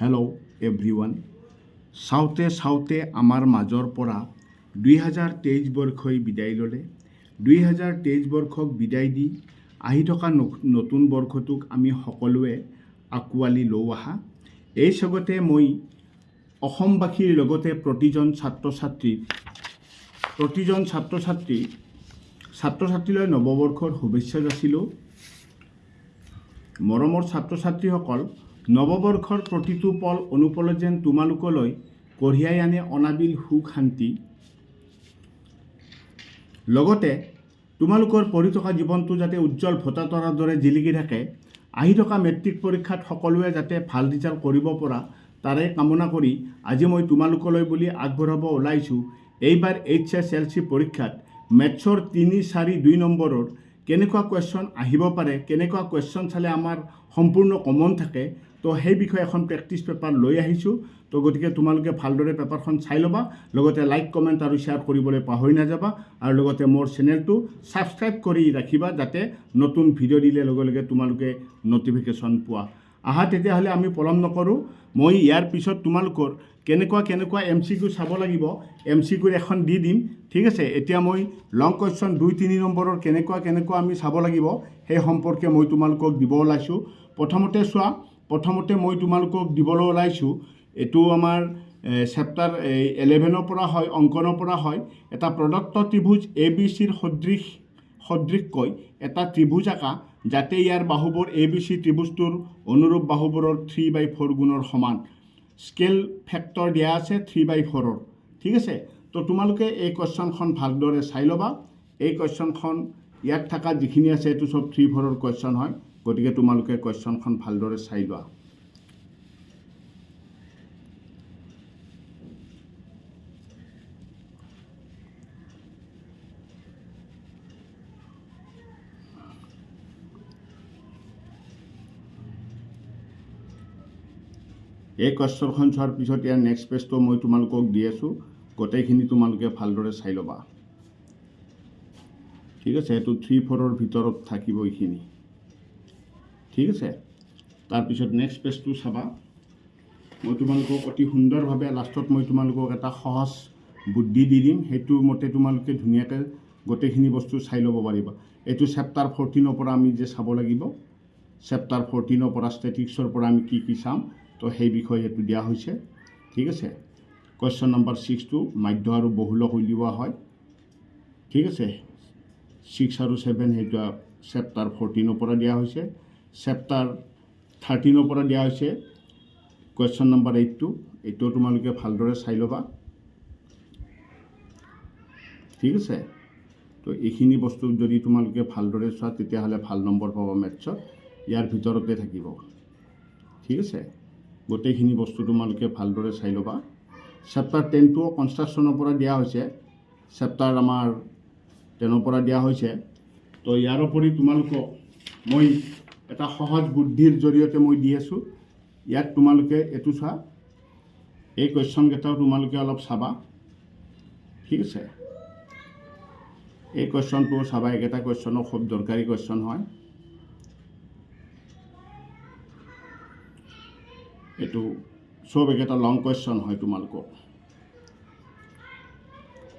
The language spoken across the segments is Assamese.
Hello' everyone. চাওঁতে চাওঁতে আমাৰ মাজৰ পৰা 2023 বৰ্ষই বিদায় ল'লে। 2023 বৰ্ষক বিদায় দি আহি থকা নতুন বৰ্ষটোক আমি সকলোৱে আঁকোৱালি লওঁ আহা। এই স্বাগতে মই অসমবাসীৰ লগতে প্ৰতিজন ছাত্ৰ ছাত্ৰীলৈ নৱবৰ্ষৰ শুভেচ্ছা যাচিলোঁ। মৰমৰ ছাত্ৰ ছাত্ৰীসকল, নৱবৰ্ষৰ প্ৰতিটো পল অনুপলে যেন তোমালোকলৈ কঢ়িয়াই আনে অনাবিল সুখ শান্তি। লগতে তোমালোকৰ পঢ়ি থকা জীৱনটো যাতে উজ্জ্বল ভটা তৰাৰ দৰে জিলিকি থাকে। আহি থকা মেট্ৰিক পৰীক্ষাত সকলোৱে যাতে ভাল ৰিজাল্ট কৰিব পৰা তাৰে কামনা কৰি আজি মই তোমালোকলৈ বুলি আগবঢ়াব ওলাইছোঁ এইবাৰ HSLC পৰীক্ষাত মেথছৰ 3, 4, 2 নম্বৰৰ কেনেকুৱা কুৱেশ্যন আহিব পাৰে, কেনেকুৱা কুৱেশ্যন চালে আমাৰ সম্পূৰ্ণ কমন থাকে, তো সেই বিষয়ে এখন প্ৰেক্টিছ পেপাৰ লৈ আহিছোঁ। তো গতিকে তোমালোকে ভালদৰে পেপাৰখন চাই ল'বা, লগতে লাইক, কমেণ্ট আৰু শ্বেয়াৰ কৰিবলৈ পাহৰি নাযাবা, আৰু লগতে মোৰ চেনেলটো ছাবস্ক্ৰাইব কৰি ৰাখিবা যাতে নতুন ভিডিঅ' দিলে লগে লগে তোমালোকে নটিফিকেশ্যন পোৱা। আহা তেতিয়াহ'লে আমি পলম নকৰোঁ। মই ইয়াৰ পিছত তোমালোকৰ কেনেকুৱা MCQ চাব লাগিব, MCQ এখন দি দিম, ঠিক আছে। এতিয়া মই লং কুৱেশ্যন 2, 3 নম্বৰৰ কেনেকুৱা আমি চাব লাগিব সেই সম্পৰ্কে মই তোমালোকক দিব ওলাইছোঁ। প্ৰথমতে মই তোমালোকক দিবলৈ ওলাইছোঁ, এইটো আমাৰ চেপ্টাৰ 11ৰ পৰা হয়, অংকনৰ পৰা হয়। এটা প্ৰদত্ত ত্ৰিভুজ ABCৰ সদৃশকৈ এটা ত্ৰিভুজ আঁকা যাতে ইয়াৰ বাহুবোৰ ABC ত্ৰিভুজটোৰ অনুৰূপ বাহুবোৰৰ 3/4 গুণৰ সমান। স্কেল ফেক্টৰ দিয়া আছে 3/4ৰ, ঠিক আছে। তো তোমালোকে এই কুৱেশ্যনখন ভালদৰে চাই ল'বা। এই কুৱেশ্যনখন ইয়াত থকা যিখিনি আছে এইটো চব 3/4ৰ কুৱেশ্যন হয়, গতিকে তোমালোকে কুৱেশ্যনখন ভালদৰে চাই লোৱা। এই কুৱেশ্যনখন চোৱাৰ পিছত ইয়াৰ নেক্সট পেজটো মই তোমালোকক দি আছোঁ, গোটেইখিনি তোমালোকে ভালদৰে চাই ল'বা, ঠিক আছে। এইটো 3/4ৰ ভিতৰত থাকিব এইখিনি, ঠিক আছে। তাৰপিছত নেক্সট পেজটো চাবা। মই তোমালোকক অতি সুন্দৰভাৱে লাষ্টত মই তোমালোকক এটা সহজ বুদ্ধি দি দিম, সেইটো মতে তোমালোকে ধুনীয়াকৈ গোটেইখিনি বস্তু চাই ল'ব পাৰিবা। এইটো চেপ্টাৰ 14ৰ পৰা আমি যে চাব লাগিব, চেপ্টাৰ 14ৰ পৰা ষ্টেটিক্সৰ পৰা আমি কি চাম, তো সেই বিষয়ে এইটো দিয়া হৈছে, ঠিক আছে। কুৱেশ্যন নম্বৰ 6টো মাধ্য আৰু বহুলক উলিওৱা হয়, ঠিক আছে। 6 আৰু 7 সেইটো চেপ্টাৰ 14ৰ পৰা দিয়া হৈছে। চেপ্টাৰ 13ৰ পৰা দিয়া হৈছে কুৱেশ্যন নম্বৰ 8টো, এইটো তোমালোকে ভালদৰে চাই ল'বা, ঠিক আছে। তো এইখিনি বস্তু যদি তোমালোকে ভালদৰে চোৱা তেতিয়াহ'লে ভাল নম্বৰ পাবা মেথছত, ইয়াৰ ভিতৰতে থাকিব, ঠিক আছে। গোটেইখিনি বস্তু তোমালোকে ভালদৰে চাই ল'বা। চেপ্টাৰ 10টো কনষ্ট্ৰাকশ্যনৰ পৰা দিয়া হৈছে, চেপ্টাৰ আমাৰ 10ৰ পৰা দিয়া হৈছে। তো ইয়াৰ উপৰি তোমালোকক মই এটা সহজ বুদ্ধিৰ জৰিয়তে মই দি আছোঁ। ইয়াত তোমালোকে এইটো চোৱা, এই কুৱেশ্যনকেইটাও তোমালোকে অলপ চাবা, ঠিক আছে। এই কুৱেশ্যনটোও চাবা, এইকেইটা কুৱেশ্যনো খুব দৰকাৰী কুৱেশ্যন হয়। এইটো চব একেটা লং কুৱেশ্যন হয়, তোমালোকক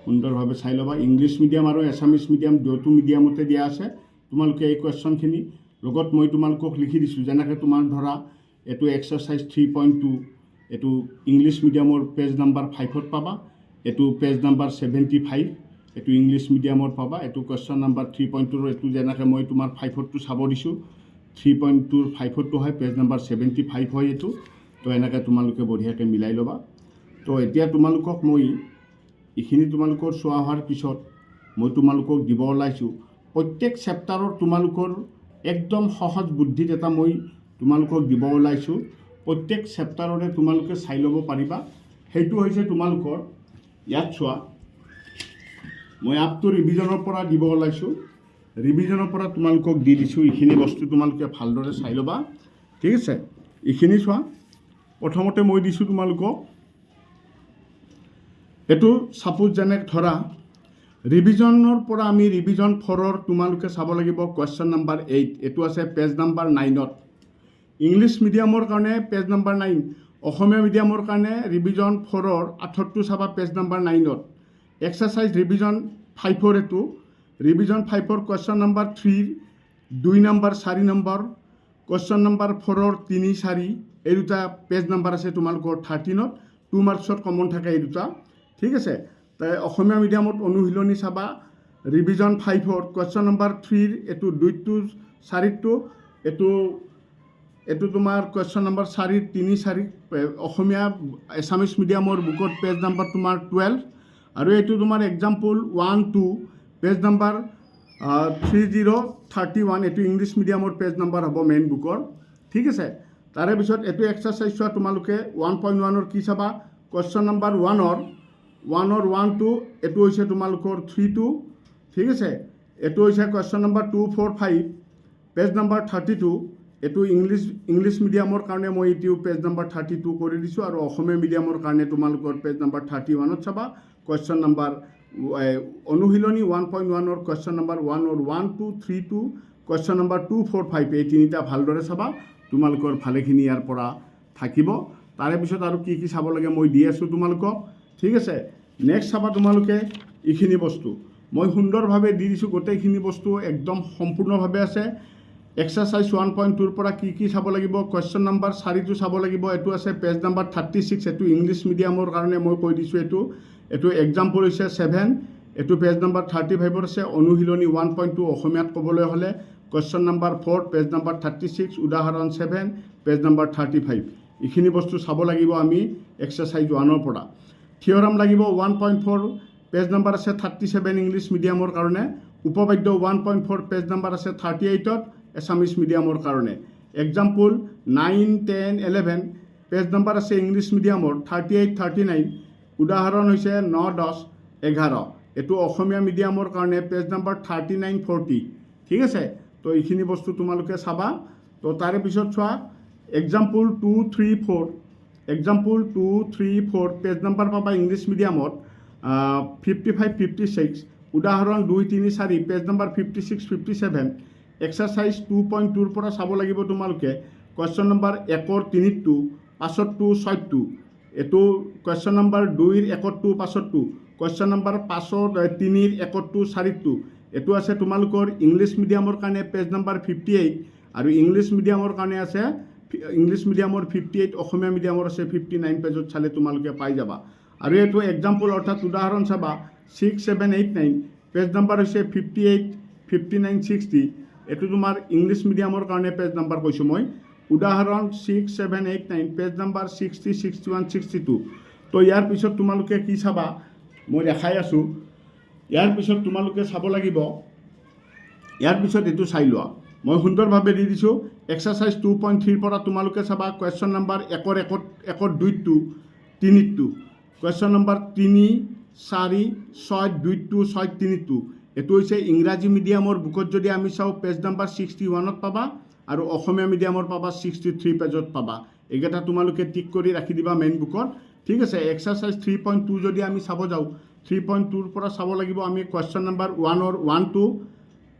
সুন্দৰভাৱে চাই ল'বা। ইংলিছ মিডিয়াম আৰু এছামিছ মিডিয়াম দুয়োটো মিডিয়ামতে দিয়া আছে। তোমালোকে এই কুৱেশ্যনখিনি লগত মই তোমালোকক লিখি দিছোঁ, যেনেকৈ তোমাৰ ধৰা এইটো এক্সাৰচাইজ 3.2, এইটো ইংলিছ মিডিয়ামৰ পেজ নম্বৰ 5ত পাবা, এইটো পেজ নম্বৰ 75, এইটো ইংলিছ মিডিয়ামৰ পাবা। এইটো কুৱেশ্যন নম্বৰ 3.2ৰ এইটো যেনেকৈ মই তোমাৰ 5টো চাব দিছোঁ, 3.2ৰ 5টো হয়, পেজ নম্বৰ 75 হয় এইটো। তো এনেকৈ তোমালোকে বঢ়িয়াকৈ মিলাই ল'বা। তো এতিয়া তোমালোকক মই এইখিনি তোমালোকৰ চোৱা হোৱাৰ পিছত মই তোমালোকক দিব ওলাইছোঁ প্ৰত্যেক চেপ্টাৰৰ তোমালোকৰ একদম সহজ বুদ্ধিত এটা মই তোমালোকক দিব ওলাইছোঁ। প্ৰত্যেক চেপ্টাৰৰে তোমালোকে চাই ল'ব পাৰিবা। সেইটো হৈছে তোমালোকৰ ইয়াত চোৱা, মই আপটো ৰিভিজনৰ পৰা দিব ওলাইছোঁ, ৰিভিজনৰ পৰা তোমালোকক দি দিছোঁ। এইখিনি বস্তু তোমালোকে ভালদৰে চাই ল'বা, ঠিক আছে। এইখিনি চোৱা, প্ৰথমতে মই দিছোঁ তোমালোকক এইটো ছাপোজ যেনে ধৰা ৰিভিজনৰ পৰা আমি ৰিভিজন 4ৰ তোমালোকে চাব লাগিব কুৱেশ্যন নম্বৰ 8, এইটো আছে পেজ নম্বৰ 9ত। ইংলিছ মিডিয়ামৰ কাৰণে পেজ নম্বৰ 9 অসমীয়া মিডিয়ামৰ কাৰণে ৰিভিজন 4ৰ আঠৰটো চাবা পেজ নাম্বাৰ 9ত এক্সাৰচাইজ ৰিভিজন 5ৰ এইটো ৰিভিজন 5ৰ কুৱেশ্যন নাম্বাৰ 3 2 নম্বৰ 4 নম্বৰ কুৱেশ্যন নাম্বাৰ 4ৰ 3 4 এই দুটা পেজ নাম্বাৰ আছে তোমালোকৰ 13ত 2 মাৰ্কছত কমন থাকে এই দুটা ঠিক আছে তাই অসমীয়া মিডিয়ামত অনুশীলনী চাবা ৰিভিজন 5ৰ কুৱেশ্যন নাম্বাৰ 3ৰ এইটো 2টো 4টো এইটো তোমাৰ কুৱেশ্যন নাম্বাৰ 4 3 4 অসমীয়া এছামিছ মিডিয়ামৰ বুকত পেজ নাম্বাৰ তোমাৰ 12 আৰু এইটো তোমাৰ এক্সাম্পল 1 2 পেজ নাম্বাৰ 3031 এইটো ইংলিছ মিডিয়ামৰ পেজ নাম্বাৰ হ'ব মেইন বুকৰ ঠিক আছে তাৰে পিছত এইটো এক্সাৰচাইজ চোৱা তোমালোকে 1.1ৰ কি চাবা কুৱেশ্যন নাম্বাৰ 1ৰ 1 2 এইটো হৈছে তোমালোকৰ 3 2 ঠিক আছে এইটো হৈছে কুৱেশ্যন নাম্বাৰ 2 4 5 পেজ নাম্বাৰ 32 এইটো ইংলিছ মিডিয়ামৰ কাৰণে মই এইটো পেজ নাম্বাৰ 32 কৰি দিছোঁ আৰু অসমীয়া মিডিয়ামৰ কাৰণে তোমালোকৰ পেজ নাম্বাৰ 31ত চাবা কুৱেশ্যন নাম্বাৰ অনুশীলনী 1.1ৰ কুৱেশ্যন নাম্বাৰ 1ৰ 1 2 3 2 কুৱেশ্যন নাম্বাৰ 2 4 5 এই তিনিটা ভালদৰে চাবা তোমালোকৰ ভালেখিনি ইয়াৰ পৰা থাকিব তাৰে পিছত আৰু কি কি চাব লাগে মই দি আছোঁ তোমালোকক ঠিক আছে নেক্সট চাবা তোমালোকে এইখিনি বস্তু মই সুন্দৰভাৱে দি দিছোঁ গোটেইখিনি বস্তু একদম সম্পূৰ্ণভাৱে আছে এক্সাৰচাইজ 1.2ৰ পৰা কি চাব লাগিব কুৱেশ্যন নাম্বাৰ 4টো চাব লাগিব এইটো আছে পেজ নাম্বাৰ 36 এইটো ইংলিছ মিডিয়ামৰ কাৰণে মই কৈ দিছোঁ এইটো এক্সাম্পল হৈছে 7 এইটো পেজ নাম্বাৰ 35ৰ আছে অনুশীলনী 1.2 অসমীয়াত ক'বলৈ হ'লে কুৱেশ্যন নাম্বাৰ 4 পেজ নাম্বাৰ 36 উদাহৰণ 7 পেজ নাম্বাৰ 35 এইখিনি বস্তু চাব লাগিব আমি এক্সাৰচাইজ 1ৰ পৰা থিয়ৰাম লাগিব 1.4 পেজ নাম্বাৰ আছে 37 ইংলিছ মিডিয়ামৰ কাৰণে উপবাদ্য 1.4 পেজ নাম্বাৰ আছে 38ত এছামিছ মিডিয়ামৰ কাৰণে এক্সাম্পল 9 10 11 পেজ নাম্বাৰ আছে ইংলিছ মিডিয়ামৰ 38 39 উদাহৰণ হৈছে 9 10 11 এইটো অসমীয়া মিডিয়ামৰ কাৰণে পেজ নাম্বাৰ 39 40 ঠিক আছে তো এইখিনি বস্তু তোমালোকে চাবা তো তাৰে পিছত চোৱা এক্সাম্পল 2 3 4 এক্সাম্পল 2 3 4 পেজ নাম্বাৰ পাবা ইংলিছ মিডিয়ামত 55 56 উদাহৰণ 2 3 4 পেজ নাম্বাৰ 56 57 এক্সাৰচাইজ 2.2ৰ পৰা চাব লাগিব তোমালোকে কুৱেশ্যন নাম্বাৰ 1ৰ 3টো 5টো 6টো এইটো কুৱেশ্যন নাম্বাৰ 2ৰ 1টো 5টো কুৱেশ্যন নাম্বাৰ 5ৰ 3ৰ 1টো 4টো এইটো আছে তোমালোকৰ ইংলিছ মিডিয়ামৰ কাৰণে পেজ নাম্বাৰ 58 আৰু ইংলিছ মিডিয়ামৰ কাৰণে আছে ইংলিছ মিডিয়ামৰ 58 অসমীয়া মিডিয়ামৰ আছে 59 পেজত চালে তোমালোকে পাই যাবা আৰু এইটো এক্সাম্পল অৰ্থাৎ উদাহৰণ চাবা 6 7 8 9 পেজ নাম্বাৰ হৈছে 58 59 60 এইটো তোমাৰ ইংলিছ মিডিয়ামৰ কাৰণে পেজ নাম্বাৰ কৈছোঁ মই উদাহৰণ 6 7 8 9 পেজ নাম্বাৰ 60 61 62 তো ইয়াৰ পিছত তোমালোকে কি চাবা মই দেখাই আছোঁ ইয়াৰ পিছত তোমালোকে চাব লাগিব ইয়াৰ পিছত এইটো চাই লোৱা মই সুন্দৰভাৱে দি দিছোঁ এক্সাৰচাইজ 2.3ৰ পৰা তোমালোকে চাবা কুৱেশ্যন নাম্বাৰ 1ৰ 2টো 3টো কুৱেশ্যন নাম্বাৰ 3 4 6 2টো 6 3টো এইটো হৈছে ইংৰাজী মিডিয়ামৰ বুকত যদি আমি চাওঁ পেজ নাম্বাৰ 61ত পাবা আৰু অসমীয়া মিডিয়ামৰ পাবা 63 পেজত পাবা এইকেইটা তোমালোকে টিক কৰি ৰাখি দিবা মেইন বুকত ঠিক আছে এক্সাৰচাইজ 3.2 যদি আমি চাব যাওঁ 3.2ৰ পৰা চাব লাগিব আমি কুৱেশ্যন নাম্বাৰ 1ৰ 1 2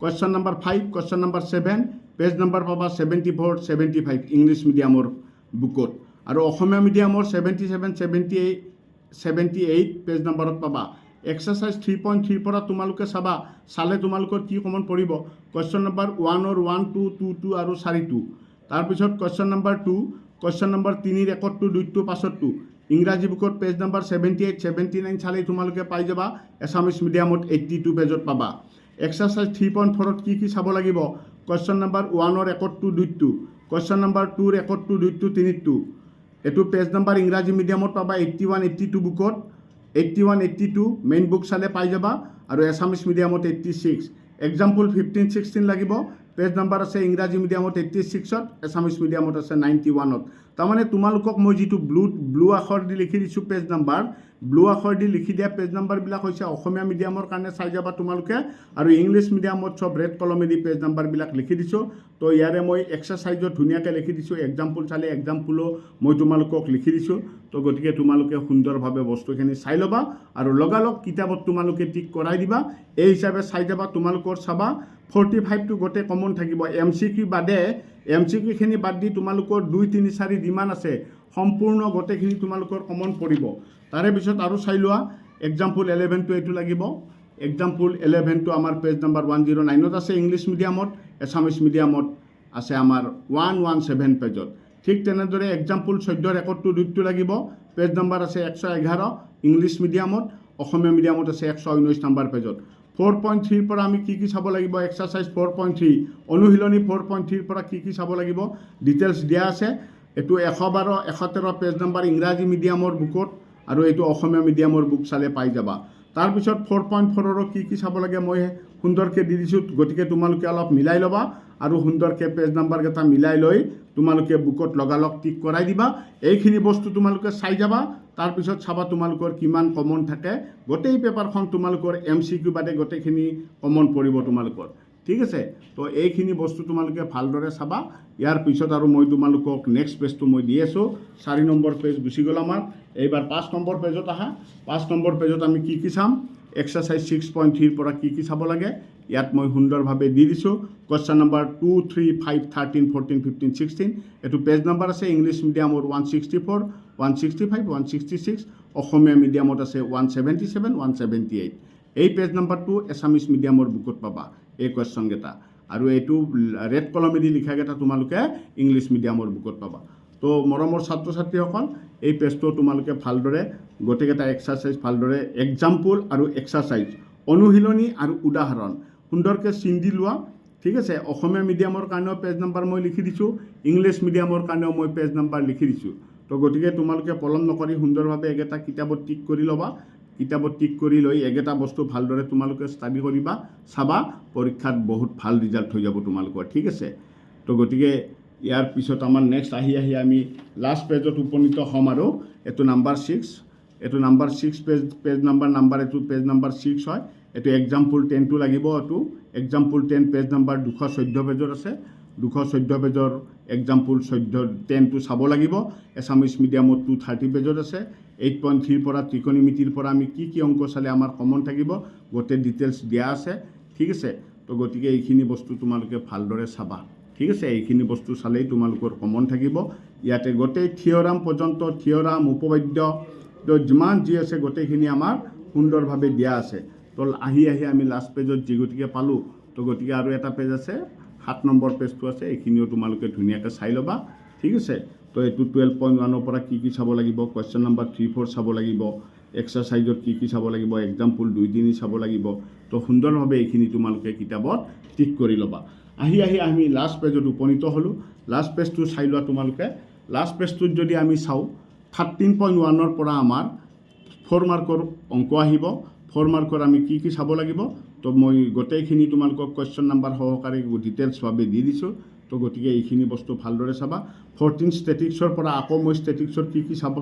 question number 5 question number 7 page number পাবা 74 75 ইংলিছ মিডিয়ামৰ বুকত আৰু অসমীয়া মিডিয়ামৰ 77 78 পেজ নাম্বাৰত পাবা এক্সাৰচাইজ 3.3ৰ পৰা তোমালোকে চালে তোমালোকৰ কি কমন পৰিব কুৱেশ্যন নাম্বাৰ 1ৰ 1 2 2 2 আৰু 4টো তাৰপিছত কুৱেশ্যন নাম্বাৰ 2 কুৱেশ্যন নাম্বাৰ 3ৰ 1টো 2টো 5টো ইংৰাজী বুকত পেজ নাম্বাৰ 78 79 চালে তোমালোকে পাই যাবা এছামিছ মিডিয়ামত 82 পেজত পাবা এক্সাৰচাইজ 3.4ত কি চাব লাগিব কুৱেশ্যন নাম্বাৰ 1ৰ 1টো 2টো কুৱেশ্যন নাম্বাৰ 2ৰ 1টো 2টো 3টো এইটো পেজ নাম্বাৰ ইংৰাজী মিডিয়ামত পাবা 81 82 বুকত 81 82 মেইন বুক চালে পাই যাবা আৰু এছামিছ মিডিয়ামত 86 এক্সাম্পল 15 16 লাগিব পেজ নাম্বাৰ আছে ইংৰাজী মিডিয়ামত 86ত এছামিছ মিডিয়ামত আছে 91ত তাৰমানে তোমালোকক মই যিটো ব্লু আখৰ দি লিখি দিছোঁ পেজ নাম্বাৰ ব্লু আখৰ দি লিখি দিয়া পেজ নাম্বাৰবিলাক হৈছে অসমীয়া মিডিয়ামৰ কাৰণে চাই যাবা তোমালোকে আৰু ইংলিছ মিডিয়ামত চব ৰেড কলমেদি পেজ নাম্বাৰবিলাক লিখি দিছোঁ তো ইয়াৰে মই এক্সাৰচাইজত ধুনীয়াকৈ লিখি দিছোঁ এক্সাম্পল চালে এক্সাম্পলো মই তোমালোকক লিখি দিছোঁ তো গতিকে তোমালোকে সুন্দৰভাৱে বস্তুখিনি চাই ল'বা আৰু লগালগ কিতাপত তোমালোকে টিক কৰাই দিবা এই হিচাপে চাই যাবা তোমালোকৰ চাবা 45টো গোটেই কমন থাকিব MCQ বাদে MCQখিনি বাদ দি তোমালোকৰ 2, 3, 4 যিমান আছে সম্পূৰ্ণ গোটেইখিনি তোমালোকৰ কমন পৰিব। তাৰে পিছত আৰু চাই লোৱা এক্সাম্পল 11টো এইটো লাগিব। এক্সাম্পল 11টো আমাৰ পেজ নাম্বাৰ 109ত আছে ইংলিছ মিডিয়ামত, এছামিছ মিডিয়ামত আছে আমাৰ 117 পেজত। ঠিক তেনেদৰে এক্সাম্পল 14 ৰেকৰ্ডটো 2টো লাগিব, পেজ নাম্বাৰ আছে 111 ইংলিছ মিডিয়ামত, অসমীয়া মিডিয়ামত আছে 119 নম্বৰ পেজত। 4.3 পৰা আমি কি চাব লাগিব, এক্সাৰচাইজ 4.3 অনুশীলনী 4.3 পৰা কি চাব লাগিব ডিটেইলছ দিয়া আছে। এইটো 112, 113 পেজ নাম্বাৰ ইংৰাজী মিডিয়ামৰ বুকত, আৰু এইটো অসমীয়া মিডিয়ামৰ বুক চালে পাই যাবা। তাৰপিছত 4.4ৰো কি চাব লাগে মই সুন্দৰকৈ দি দিছোঁ, গতিকে তোমালোকে অলপ মিলাই ল'বা আৰু সুন্দৰকৈ পেজ নাম্বাৰকেইটা মিলাই লৈ তোমালোকে বুকত লগালগ টিক কৰাই দিবা। এইখিনি বস্তু তোমালোকে চাই যাবা, তাৰপিছত চাবা তোমালোকৰ কিমান কমন থাকে। গোটেই পেপাৰখন তোমালোকৰ MCQ বাদে গোটেইখিনি কমন পৰিব তোমালোকৰ, ঠিক আছে। তো এইখিনি বস্তু তোমালোকে ভালদৰে চাবা। ইয়াৰ পিছত আৰু মই তোমালোকক নেক্সট পেজটো মই দি আছোঁ। 4 নম্বৰ পেজ গুচি গ'ল আমাৰ। এইবাৰ 5 নম্বৰ পেজত আহা। 5 নম্বৰ পেজত আমি কি চাম, এক্সাৰচাইজ 6.3 পৰা কি চাব লাগে ইয়াত মই সুন্দৰভাৱে দি দিছোঁ। কুৱেশ্যন নম্বৰ 2, 3, 5, 13, 14, 15, 16 এইটো পেজ নাম্বাৰ আছে ইংলিছ মিডিয়ামৰ 164, 165, 166, অসমীয়া মিডিয়ামত আছে 177, 178। এই পেজ নাম্বাৰটো এছামিছ মিডিয়ামৰ বুকত পাবা এই কুৱেশ্যনকেইটা, আৰু এইটো ৰেড কলমেদি লিখাকেইটা তোমালোকে ইংলিছ মিডিয়ামৰ বুকত পাবা। তো মৰমৰ ছাত্ৰ ছাত্ৰীসকল, এই পেজটো তোমালোকে ভালদৰে গোটেইকেইটা এক্সাৰচাইজ ভালদৰে এক্সাম্পল আৰু এক্সাৰচাইজ অনুশীলনী আৰু উদাহৰণ সুন্দৰকৈ চিন দি লোৱা, ঠিক আছে। অসমীয়া মিডিয়ামৰ কাৰণেও পেজ নাম্বাৰ মই লিখি দিছোঁ, ইংলিছ মিডিয়ামৰ কাৰণেও মই পেজ নাম্বাৰ লিখি দিছোঁ। তো গতিকে তোমালোকে পলম নকৰি সুন্দৰভাৱে একেটা কিতাপত টিক কৰি ল'বা। কিতাপত টিক কৰি লৈ একেটা বস্তু ভালদৰে তোমালোকে ষ্টাডি কৰিবা, চাবা, পৰীক্ষাত বহুত ভাল ৰিজাল্ট হৈ যাব তোমালোকৰ, ঠিক আছে। তো গতিকে ইয়াৰ পিছত আমাৰ নেক্সট আহি আমি লাষ্ট পেজত উপনীত হ'ম, আৰু এইটো নাম্বাৰ 6, এইটো নাম্বাৰ 6 পেজ নাম্বাৰ এইটো পেজ নাম্বাৰ 6 হয়। এইটো এক্সাম্পল 10টো লাগিব। এইটো এক্সাম্পল 10 পেজ নাম্বাৰ 214 পেজত আছে। 214 পেজৰ এক্সাম্পল 10টো চাব লাগিব। এছামিছ মিডিয়ামত 230 পেজত আছে। 8.3 পৰা ত্ৰিকোণমিতিৰ পৰা আমি কি অংক চালে আমাৰ কমন থাকিব গোটেই ডিটেইলছ দিয়া আছে, ঠিক আছে। তো গতিকে এইখিনি বস্তু তোমালোকে ভালদৰে চাবা, ঠিক আছে। এইখিনি বস্তু চালেই তোমালোকৰ কমন থাকিব। ইয়াতে গোটেই থিয়ৰাম পৰ্যন্ত, থিয়ৰাম উপপাদ্য তো যিমান যি আছে গোটেইখিনি আমাৰ সুন্দৰভাৱে দিয়া আছে। তো আহি আমি লাষ্ট পেজত যি গতিকে পালোঁ, তো গতিকে আৰু এটা পেজ আছে 7 নম্বৰ পেজটো আছে, এইখিনিও তোমালোকে ধুনীয়াকৈ চাই ল'বা, ঠিক আছে। তো এইটো 12.1ৰ পৰা কি চাব লাগিব, কুৱেশ্যন নম্বৰ 3, 4 চাব লাগিব, এক্সাৰচাইজত কি চাব লাগিব, এক্সাম্পল 2, 3 চাব লাগিব। তো সুন্দৰভাৱে এইখিনি তোমালোকে কিতাপত টিক কৰি ল'বা। আহি আমি লাষ্ট পেজত উপনীত হ'লোঁ। লাষ্ট পেজটো চাই লোৱা তোমালোকে। লাষ্ট পেজটোত যদি আমি চাওঁ 13.1ৰ পৰা আমাৰ 4 মাৰ্কৰ অংক আহিব। 4 মাৰ্কৰ আমি কি চাব লাগিব, তো মই গোটেইখিনি তোমালোকক কুৱেশ্যন নাম্বাৰ সহকাৰে ডিটেইলছভাৱে দি দিছোঁ। তো গতিকে এইখিনি বস্তু ভালদৰে চাবা। 14 ষ্টেটিক্সৰ পৰা আকৌ মই ষ্টেটিক্সৰ কি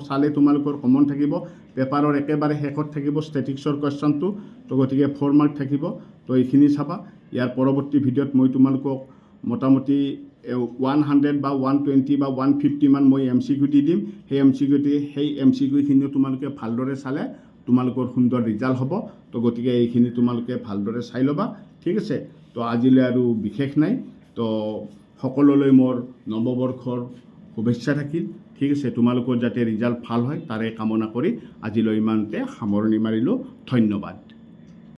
চালে তোমালোকৰ কমন থাকিব। পেপাৰৰ একেবাৰে শেষত থাকিব ষ্টেটিক্সৰ কুৱেশ্যনটো। তো গতিকে 4 মাৰ্ক থাকিব। তো এইখিনি চাবা। ইয়াৰ পৰৱৰ্তী ভিডিঅ'ত মই তোমালোকক মোটামুটি 100 বা 120 বা 150 মান মই MCQ দি দিম। সেই MCQখিনিও তোমালোকে ভালদৰে চালে তোমালোকৰ সুন্দৰ ৰিজাল্ট হ'ব। তো গতিকে এইখিনি তোমালোকে ভালদৰে চাই ল'বা, ঠিক আছে। তো আজিলৈ আৰু বিশেষ নাই। তো সকলোলৈ মোৰ নৱবৰ্ষৰ শুভেচ্ছা থাকিল, ঠিক আছে। তোমালোকৰ যাতে ৰিজাল্ট ভাল হয় তাৰে কামনা কৰি আজিলৈ ইমানতে সামৰণি মাৰিলোঁ। ধন্যবাদ।